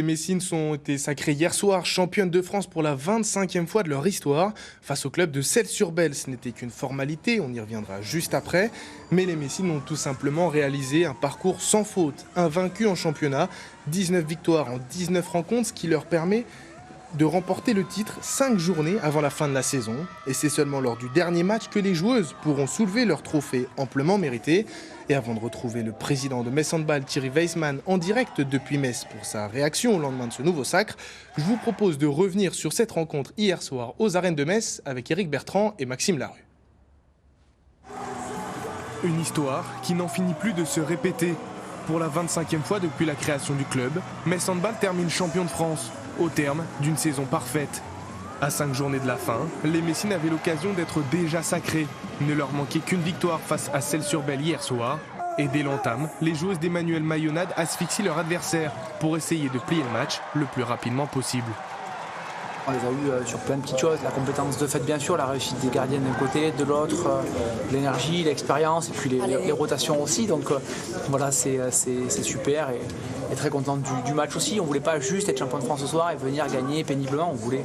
Les Messines ont été sacrées hier soir championnes de France pour la 25e fois de leur histoire. Face au club de Celles-sur-Belle, ce n'était qu'une formalité, on y reviendra juste après. Mais les Messines ont tout simplement réalisé un parcours sans faute, invaincus en championnat, 19 victoires en 19 rencontres, ce qui leur permet de remporter le titre 5 journées avant la fin de la saison. Et c'est seulement lors du dernier match que les joueuses pourront soulever leur trophée amplement mérité. Et avant de retrouver le président de Metz Handball, Thierry Weissmann, en direct depuis Metz pour sa réaction au lendemain de ce nouveau sacre, je vous propose de revenir sur cette rencontre hier soir aux arènes de Metz avec Éric Bertrand et Maxime Larue. Une histoire qui n'en finit plus de se répéter. Pour la 25e fois depuis la création du club, Metz Handball termine champion de France, au terme d'une saison parfaite. À 5 journées de la fin, les Messines avaient l'occasion d'être déjà sacrées. Il ne leur manquait qu'une victoire face à Celles-sur-Belle hier soir. Et dès l'entame, les joueuses d'Emmanuel Mayonnade asphyxient leur adversaire pour essayer de plier le match le plus rapidement possible. On les a eu sur plein de petites choses, la compétence de fait bien sûr, la réussite des gardiennes d'un côté, de l'autre, l'énergie, l'expérience et puis les rotations aussi. Donc voilà, c'est super et très content du match aussi. On ne voulait pas juste être champion de France ce soir et venir gagner péniblement, on voulait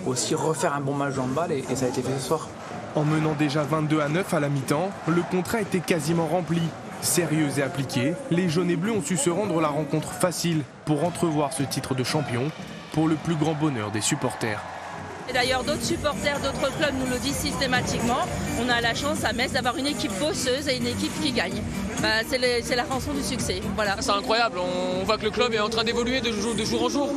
aussi refaire un bon match de handball et ça a été fait ce soir. En menant déjà 22-9 à la mi-temps, le contrat était quasiment rempli. Sérieux et appliqués, les jaunes et bleus ont su se rendre la rencontre facile pour entrevoir ce titre de champion pour le plus grand bonheur des supporters. Et d'ailleurs, d'autres supporters d'autres clubs nous le disent systématiquement. On a la chance à Metz d'avoir une équipe bosseuse et une équipe qui gagne. C'est la rançon du succès. Voilà. C'est incroyable, on voit que le club est en train d'évoluer de jour en jour,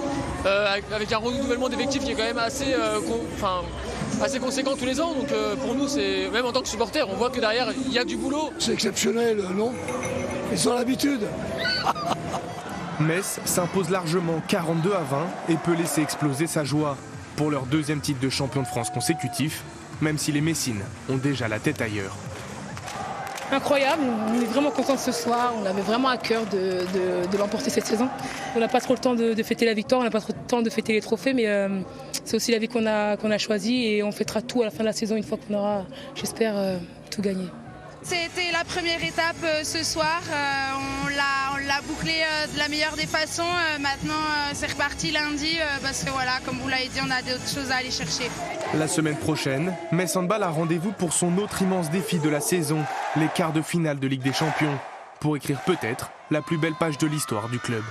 avec un renouvellement d'effectifs qui est quand même assez conséquent tous les ans. Donc pour nous, même en tant que supporters, on voit que derrière, il y a du boulot. C'est exceptionnel, non? Ils ont l'habitude. Metz s'impose largement 42-20 et peut laisser exploser sa joie pour leur deuxième titre de champion de France consécutif, même si les Messines ont déjà la tête ailleurs. Incroyable, on est vraiment contents ce soir, on avait vraiment à cœur de l'emporter cette saison. On n'a pas trop le temps de fêter la victoire, on n'a pas trop le temps de fêter les trophées, mais c'est aussi la vie qu'on a choisie et on fêtera tout à la fin de la saison une fois qu'on aura, j'espère, tout gagné. C'était la première étape ce soir, on l'a bouclé de la meilleure des façons. Maintenant c'est reparti lundi parce que voilà, comme vous l'avez dit, on a d'autres choses à aller chercher. La semaine prochaine, Metz Handball a rendez-vous pour son autre immense défi de la saison, les quarts de finale de Ligue des Champions, pour écrire peut-être la plus belle page de l'histoire du club.